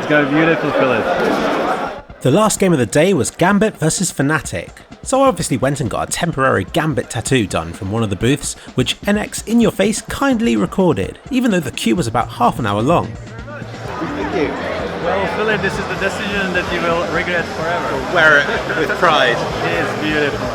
go beautiful, Philip. The last game of the day was Gambit vs Fnatic. So I obviously went and got a temporary Gambit tattoo done from one of the booths, which NX In Your Face kindly recorded, even though the queue was about half an hour long. Thank you. Well, Philip, this is the decision that you will regret forever. We'll wear it with pride. It is beautiful.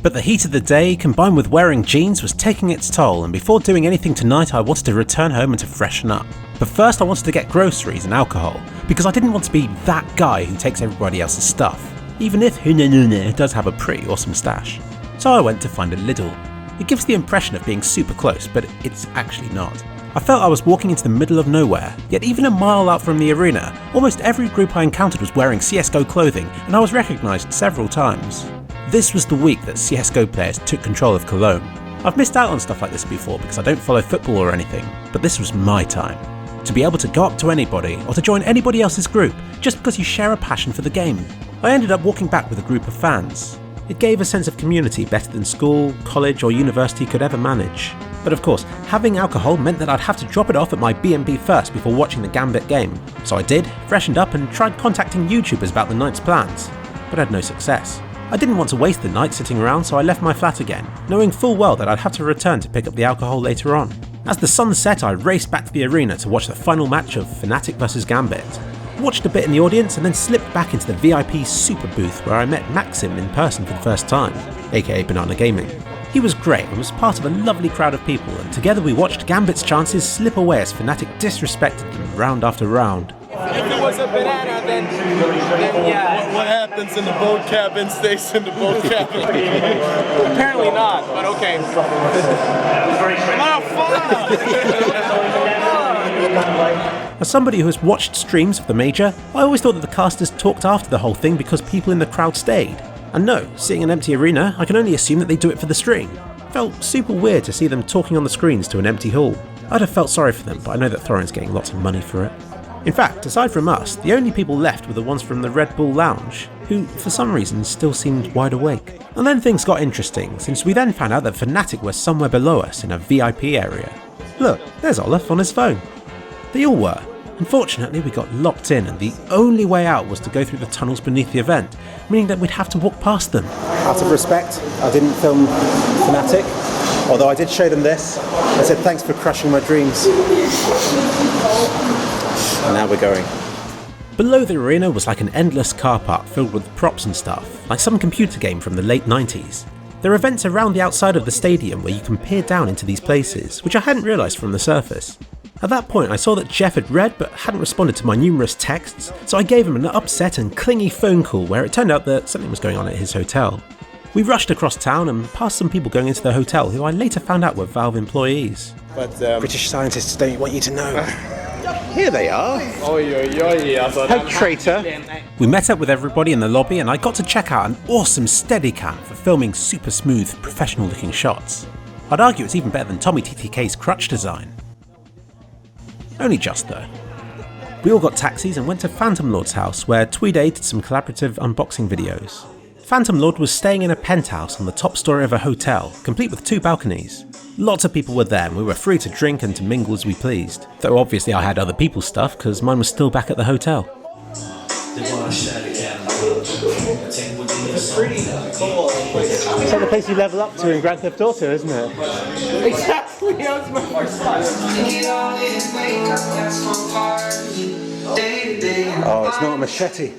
But the heat of the day, combined with wearing jeans, was taking its toll, and before doing anything tonight I wanted to return home and to freshen up. But first I wanted to get groceries and alcohol, because I didn't want to be that guy who takes everybody else's stuff, even if Hunanune does have a pretty awesome stash. So I went to find a Lidl. It gives the impression of being super close, but it's actually not. I felt I was walking into the middle of nowhere, yet even a mile out from the arena, almost every group I encountered was wearing CSGO clothing, and I was recognised several times. This was the week that CSGO players took control of Cologne. I've missed out on stuff like this before because I don't follow football or anything, but this was my time. To be able to go up to anybody, or to join anybody else's group, just because you share a passion for the game. I ended up walking back with a group of fans. It gave a sense of community better than school, college or university could ever manage. But of course, having alcohol meant that I'd have to drop it off at my B&B first before watching the Gambit game. So I did, freshened up and tried contacting YouTubers about the night's plans, but had no success. I didn't want to waste the night sitting around, so I left my flat again, knowing full well that I'd have to return to pick up the alcohol later on. As the sun set, I raced back to the arena to watch the final match of Fnatic vs Gambit. Watched a bit in the audience and then slipped back into the VIP super booth where I met Maxim in person for the first time, aka Banana Gaming. He was great and was part of a lovely crowd of people, and together we watched Gambit's chances slip away as Fnatic disrespected them round after round. If it was a banana, then yeah. What happens in the boat cabin stays in the boat cabin. Apparently not, but okay. As somebody who has watched streams of the major, I always thought that the casters talked after the whole thing because people in the crowd stayed. And no, seeing an empty arena, I can only assume that they do it for the stream. It felt super weird to see them talking on the screens to an empty hall. I'd have felt sorry for them, but I know that Thorin's getting lots of money for it. In fact, aside from us, the only people left were the ones from the Red Bull Lounge, who, for some reason, still seemed wide awake. And then things got interesting, since we then found out that Fnatic were somewhere below us in a VIP area. Look, there's Olaf on his phone. They all were. Unfortunately, we got locked in, and the only way out was to go through the tunnels beneath the event, meaning that we'd have to walk past them. Out of respect, I didn't film Fnatic, although I did show them this. I said thanks for crushing my dreams. And now we're going. Below the arena was like an endless car park filled with props and stuff, like some computer game from the late 90s. There are events around the outside of the stadium where you can peer down into these places, which I hadn't realised from the surface. At that point I saw that Jeff had read but hadn't responded to my numerous texts, so I gave him an upset and clingy phone call where it turned out that something was going on at his hotel. We rushed across town and past some people going into the hotel who I later found out were Valve employees. But British scientists don't want you to know. Here they are. Hey, traitor. We met up with everybody in the lobby and I got to check out an awesome Steadicam for filming super smooth, professional looking shots. I'd argue it's even better than Tommy TTK's crutch design. Only just though. We all got taxis and went to PhantomL0rd's house where Tweeday did some collaborative unboxing videos. PhantomL0rd was staying in a penthouse on the top story of a hotel, complete with 2 balconies. Lots of people were there and we were free to drink and to mingle as we pleased, though obviously I had other people's stuff because mine was still back at the hotel. It's like the place you level up to in Grand Theft Auto, isn't it? Exactly, that was my first time. Oh, it's not a machete.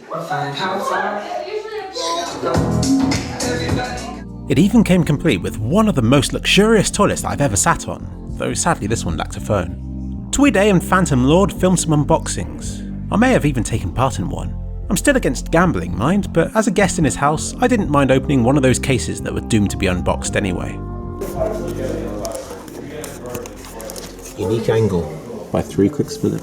It even came complete with one of the most luxurious toilets that I've ever sat on, though sadly this one lacked a phone. Tweeday and PhantomL0rd's filmed some unboxings. I may have even taken part in one. I'm still against gambling, mind, but as a guest in his house, I didn't mind opening one of those cases that were doomed to be unboxed anyway. Unique angle by kliksphilip.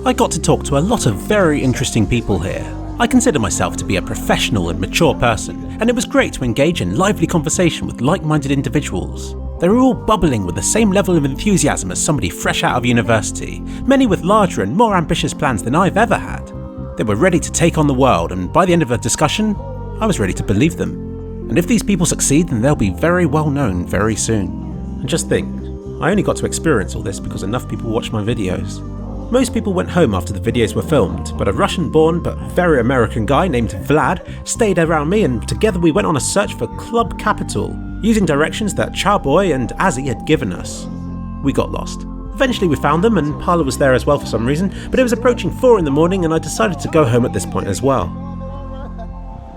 I got to talk to a lot of very interesting people here. I consider myself to be a professional and mature person, and it was great to engage in lively conversation with like-minded individuals. They were all bubbling with the same level of enthusiasm as somebody fresh out of university, many with larger and more ambitious plans than I've ever had. They were ready to take on the world, and by the end of the discussion, I was ready to believe them. And if these people succeed, then they'll be very well known very soon. And just think, I only got to experience all this because enough people watched my videos. Most people went home after the videos were filmed, but a Russian-born but very American guy named Vlad stayed around me, and together we went on a search for Club Capital, using directions that Charboy and Azzy had given us. We got lost. Eventually we found them, and Parla was there as well for some reason, but it was approaching 4 in the morning and I decided to go home at this point as well.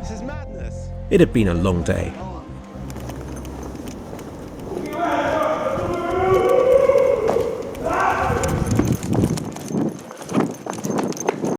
This is madness. It had been a long day.